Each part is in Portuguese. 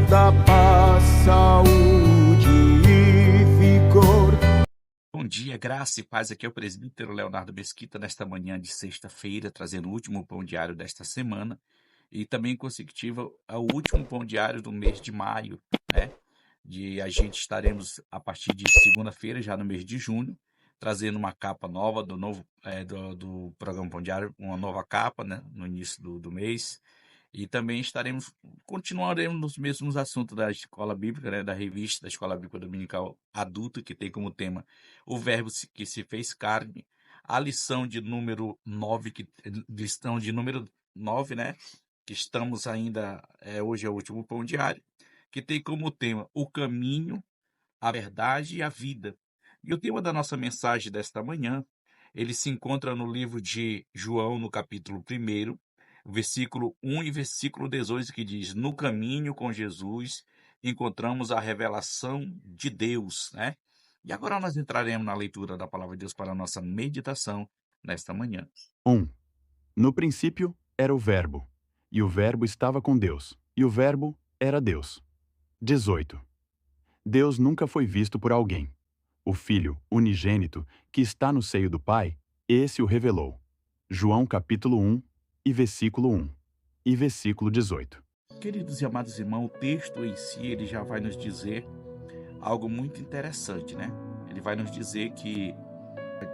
da paz, saúde e vigor. Bom dia, graça e paz. Aqui é o presbítero Leonardo Mesquita, nesta manhã de sexta-feira, trazendo o último pão diário desta semana e também consecutiva ao último pão diário do mês de maio, né? A gente estaremos a partir de segunda-feira, já no mês de junho, trazendo uma capa nova do programa Pão Diário, uma nova capa, né, no início do mês. E também continuaremos nos mesmos assuntos da Escola Bíblica, né, da revista da Escola Bíblica Dominical Adulta, que tem como tema o Verbo que se fez carne, a lição de número 9, né, que estamos ainda, hoje é o último pão diário, que tem como tema o caminho, a verdade e a vida. E o tema da nossa mensagem desta manhã, ele se encontra no livro de João, no capítulo 1, versículo 1 e versículo 18, que diz: no caminho com Jesus encontramos a revelação de Deus, né? E agora nós entraremos na leitura da palavra de Deus para a nossa meditação nesta manhã. 1. No princípio era o Verbo, e o Verbo estava com Deus, e o Verbo era Deus. 18. Deus nunca foi visto por alguém. O Filho unigênito, que está no seio do Pai, esse o revelou. João capítulo 1 e versículo 1 e versículo 18. Queridos e amados irmãos, o texto em si, ele já vai nos dizer algo muito interessante, né? Ele vai nos dizer que,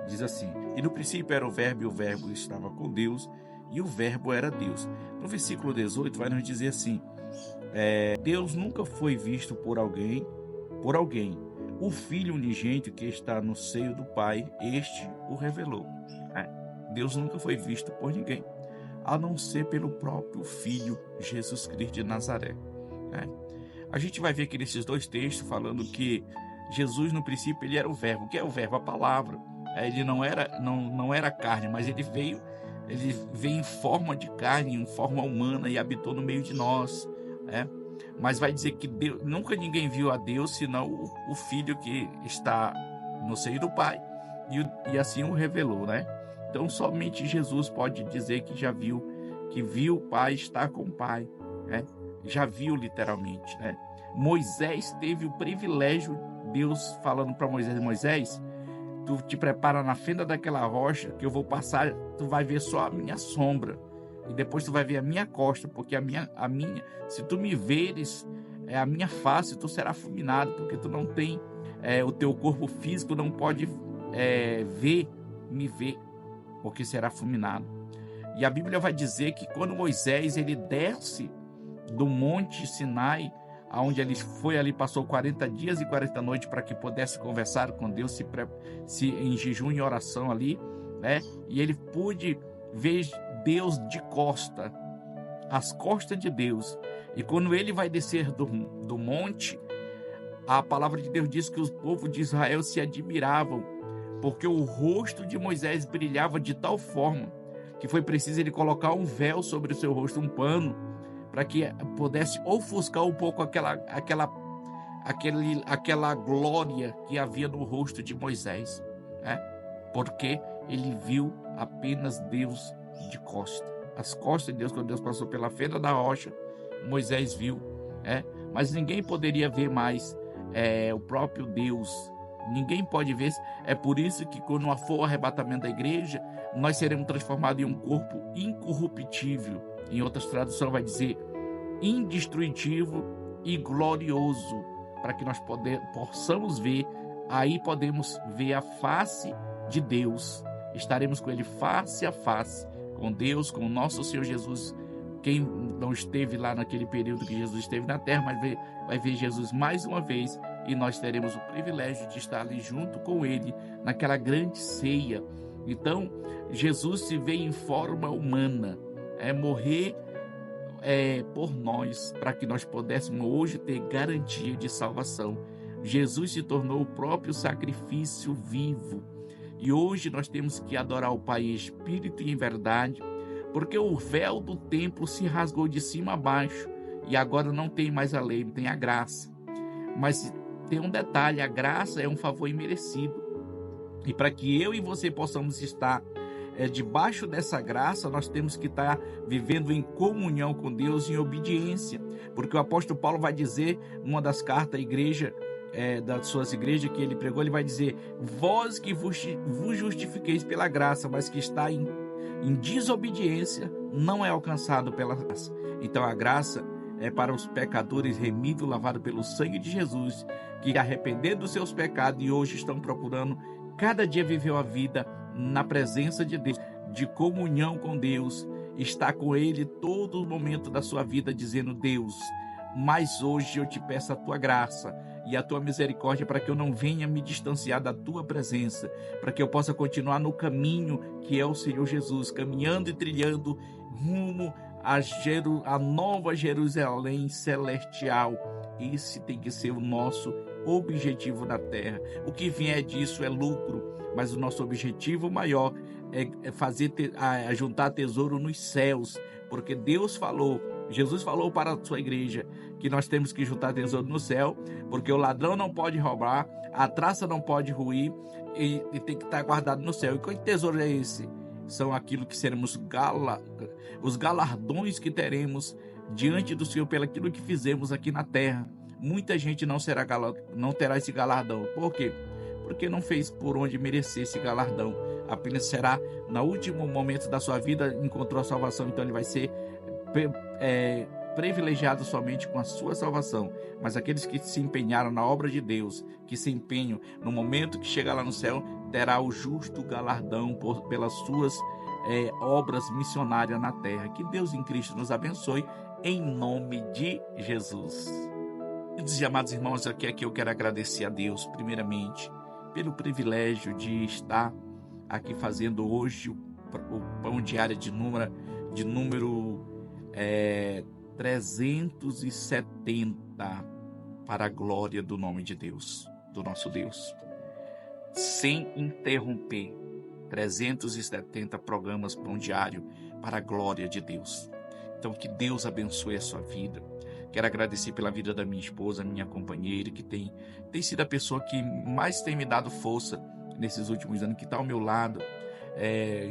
diz assim: e no princípio era o Verbo, e o Verbo estava com Deus, e o Verbo era Deus. No versículo 18 vai nos dizer assim: Deus nunca foi visto por alguém. O Filho unigênito que está no seio do Pai, este o revelou. Deus nunca foi visto por ninguém, a não ser pelo próprio Filho Jesus Cristo de Nazaré. A gente vai ver aqui nesses dois textos falando que Jesus no princípio ele era o Verbo. O que é o Verbo? A palavra. Ele não era carne, mas ele veio em forma de carne, em forma humana, e habitou no meio de nós. Mas vai dizer que Deus, nunca ninguém viu a Deus senão o Filho que está no seio do Pai, e assim o revelou, né? Então somente Jesus pode dizer que já viu, que viu o Pai estar com o Pai, né? Já viu literalmente, né? Moisés teve o privilégio, Deus falando para Moisés: tu te prepara na fenda daquela rocha que eu vou passar, tu vai ver só a minha sombra, e depois tu vai ver a minha costa, porque a minha, se tu me veres, a minha face, tu será fulminado, porque tu não tem, o teu corpo físico não pode me ver, porque será fulminado. E a Bíblia vai dizer que quando Moisés ele desce do monte Sinai, aonde ele foi ali, passou 40 dias e 40 noites para que pudesse conversar com Deus, se em jejum e oração ali, né? E ele pôde ver Deus de costa, as costas de Deus. E quando ele vai descer do monte, a palavra de Deus diz que os povos de Israel se admiravam, porque o rosto de Moisés brilhava de tal forma que foi preciso ele colocar um véu sobre o seu rosto, um pano, para que pudesse ofuscar um pouco aquela glória que havia no rosto de Moisés, porque ele viu apenas Deus de costa, as costas de Deus. Quando Deus passou pela fenda da rocha, Moisés viu, mas ninguém poderia ver mais o próprio Deus. Ninguém pode ver. É por isso que quando for o arrebatamento da igreja, nós seremos transformados em um corpo incorruptível. Em outras traduções vai dizer indestrutível e glorioso, para que nós possamos ver. Aí podemos ver a face de Deus. Estaremos com ele face a face, com Deus, com o nosso Senhor Jesus. Quem não esteve lá naquele período que Jesus esteve na terra, mas vai ver Jesus mais uma vez, e nós teremos o privilégio de estar ali junto com ele, naquela grande ceia. Então, Jesus se veio em forma humana, morrer por nós, para que nós pudéssemos hoje ter garantia de salvação. Jesus se tornou o próprio sacrifício vivo. E hoje nós temos que adorar o Pai em espírito e em verdade, porque o véu do templo se rasgou de cima a baixo, e agora não tem mais a lei, tem a graça. Mas tem um detalhe: a graça é um favor imerecido. E para que eu e você possamos estar debaixo dessa graça, nós temos que estar vivendo em comunhão com Deus, em obediência, porque o apóstolo Paulo vai dizer, numa das cartas à igreja, das suas igrejas que ele pregou, ele vai dizer: vós que vos justifiqueis pela graça, mas que está em desobediência, não é alcançado pela graça. Então a graça é para os pecadores remidos, lavados pelo sangue de Jesus, que arrependeram dos seus pecados e hoje estão procurando cada dia viver uma vida na presença de Deus, de comunhão com Deus, estar com Ele todo o momento da sua vida, dizendo: Deus, mas hoje eu te peço a tua graça e a tua misericórdia para que eu não venha me distanciar da tua presença, para que eu possa continuar no caminho que é o Senhor Jesus, caminhando e trilhando rumo a nova Jerusalém celestial. Esse tem que ser o nosso objetivo na terra. O que vier disso é lucro, mas o nosso objetivo maior é juntar tesouro nos céus, porque Deus falou, Jesus falou para a sua igreja que nós temos que juntar tesouro no céu, porque o ladrão não pode roubar, a traça não pode ruir, e tem que estar guardado no céu. E que tesouro é esse? São aquilo que seremos os galardões que teremos diante do Senhor pelo aquilo que fizemos aqui na terra. Muita gente não terá esse galardão. Por quê? Porque não fez por onde merecer esse galardão. Apenas será no último momento da sua vida, encontrou a salvação, então ele vai ser privilegiado somente com a sua salvação. Mas aqueles que se empenharam na obra de Deus, que se empenham no momento que chegar lá no céu, terá o justo galardão pelas suas obras missionárias na terra. Que Deus em Cristo nos abençoe, em nome de Jesus. Queridos e amados irmãos, aqui eu quero agradecer a Deus, primeiramente, pelo privilégio de estar aqui fazendo hoje o pão diário de número 370, para a glória do nome de Deus, do nosso Deus. Sem interromper, 370 programas pão diário para a glória de Deus. Então que Deus abençoe a sua vida. Quero agradecer pela vida da minha esposa, minha companheira, que tem sido a pessoa que mais tem me dado força nesses últimos anos, que está ao meu lado,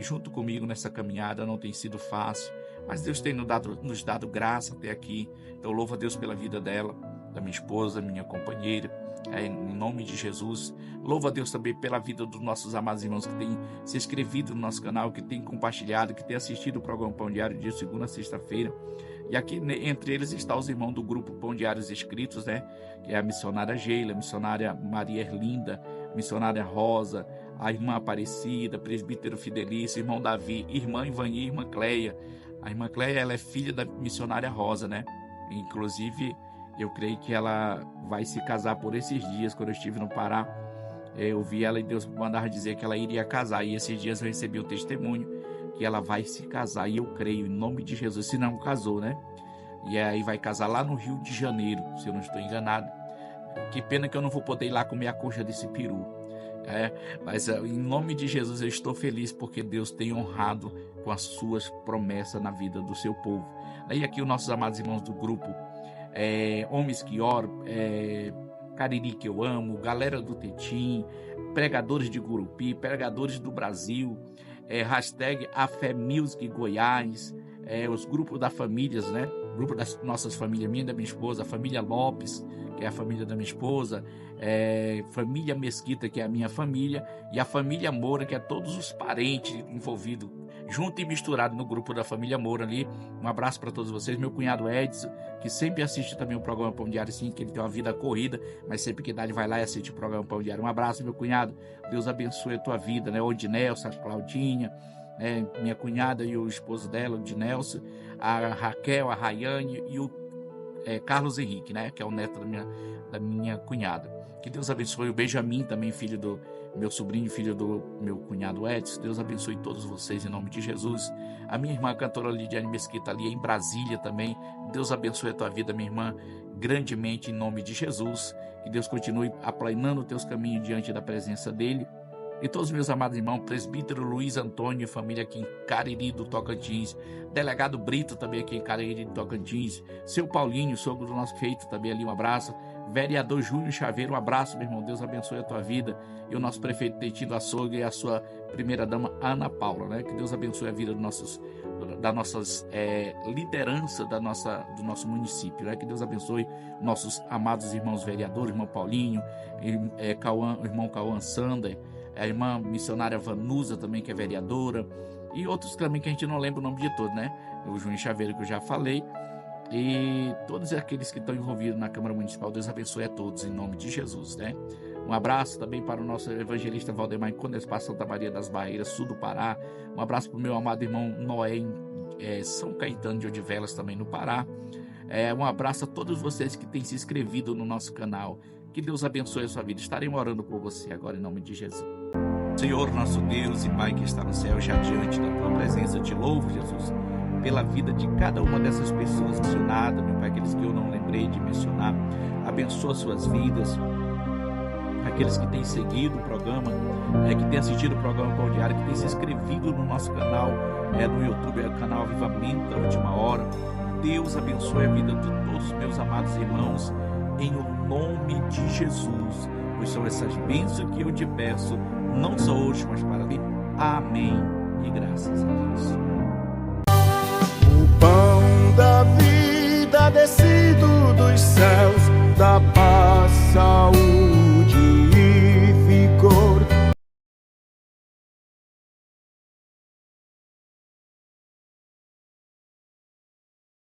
junto comigo nessa caminhada. Não tem sido fácil, mas Deus tem nos dado graça até aqui. Então louvo a Deus pela vida dela, da minha esposa, minha companheira, em nome de Jesus. Louvo a Deus também pela vida dos nossos amados irmãos que têm se inscrevido no nosso canal, que têm compartilhado, que têm assistido o programa Pão Diário de segunda a sexta-feira. E aqui entre eles está os irmãos do grupo Pão Diários Inscritos, né? Que é a missionária Geila, a missionária Maria Erlinda, a missionária Rosa, a irmã Aparecida, presbítero Fidelício, irmão Davi, irmã Ivani, irmã Cleia. A irmã Cleia, ela é filha da missionária Rosa, né? Inclusive, eu creio que ela vai se casar por esses dias. Quando eu estive no Pará, eu vi ela e Deus me mandava dizer que ela iria casar. E esses dias eu recebi o testemunho que ela vai se casar. E eu creio, em nome de Jesus, se não casou, né? E aí vai casar lá no Rio de Janeiro, se eu não estou enganado. Que pena que eu não vou poder ir lá comer a coxa desse peru. Mas em nome de Jesus eu estou feliz porque Deus tem honrado com as suas promessas na vida do seu povo. E aqui os nossos amados irmãos do grupo Homens que Oram, Cariri que eu amo, galera do Tetim, pregadores de Gurupi, pregadores do Brasil, hashtag A Fé Music Goiás, os grupos das famílias, né? Grupo das nossas famílias, minha e da minha esposa, a família Lopes, que é a família da minha esposa, família Mesquita, que é a minha família, e a família Moura, que é todos os parentes envolvidos, junto e misturado no grupo da família Moura ali. Um abraço para todos vocês. Meu cunhado Edson, que sempre assiste também o programa Pão Diário, sim, que ele tem uma vida corrida, mas sempre que dá ele vai lá e assiste o programa Pão Diário. Um abraço, meu cunhado. Deus abençoe a tua vida, né? Odinelson, a Claudinha, minha cunhada e o esposo dela, o Odinelson, a Raquel, a Rayane e o Carlos Henrique, né? Que é o neto da minha cunhada. Que Deus abençoe o Benjamin, também filho do meu sobrinho, filho do meu cunhado Edson. Deus abençoe todos vocês em nome de Jesus. A minha irmã, a cantora Lidiane Mesquita, ali em Brasília também. Deus abençoe a tua vida, minha irmã, grandemente em nome de Jesus. Que Deus continue aplanando os teus caminhos diante da presença dele. E todos os meus amados irmãos, presbítero Luiz Antônio, família aqui em Cariri do Tocantins, delegado Brito também aqui em Cariri do Tocantins, seu Paulinho, sogro do nosso feito também ali, um abraço, Vereador Júnior Chaveiro, um abraço, meu irmão. Deus abençoe a tua vida. E o nosso prefeito Tetido Açougue e a sua primeira-dama Ana Paula, né? Que Deus abençoe a vida da nossas liderança do nosso município, né? Que Deus abençoe nossos amados irmãos vereadores, irmão Paulinho, o irmão Cauã Sander, a irmã missionária Vanusa também, que é vereadora, e outros também que a gente não lembra o nome de todos, né? O Júnior Chaveiro, que eu já falei, e todos aqueles que estão envolvidos na Câmara Municipal. Deus abençoe a todos, em nome de Jesus, né? Um abraço também para o nosso evangelista Valdemar Condes, Santa Maria das Barreiras, sul do Pará. Um abraço para o meu amado irmão Noé, em São Caetano de Odivelas, também no Pará. Um abraço a todos vocês que têm se inscrevido no nosso canal. Que Deus abençoe a sua vida. Estaremos orando por você agora, em nome de Jesus. Senhor, nosso Deus e Pai que está no céu, já diante da tua presença, eu te louvo, Jesus, pela vida de cada uma dessas pessoas mencionadas, meu Pai, aqueles que eu não lembrei de mencionar. Abençoa suas vidas. Aqueles que têm seguido o programa, que têm assistido o programa Pão Diário, que têm se inscrevido no nosso canal, no YouTube, o canal Avivamento da Última Hora. Deus abençoe a vida de todos os meus amados irmãos, em o nome de Jesus. Pois são essas bênçãos que eu te peço, não só hoje, mas para mim. Amém e graças a Deus.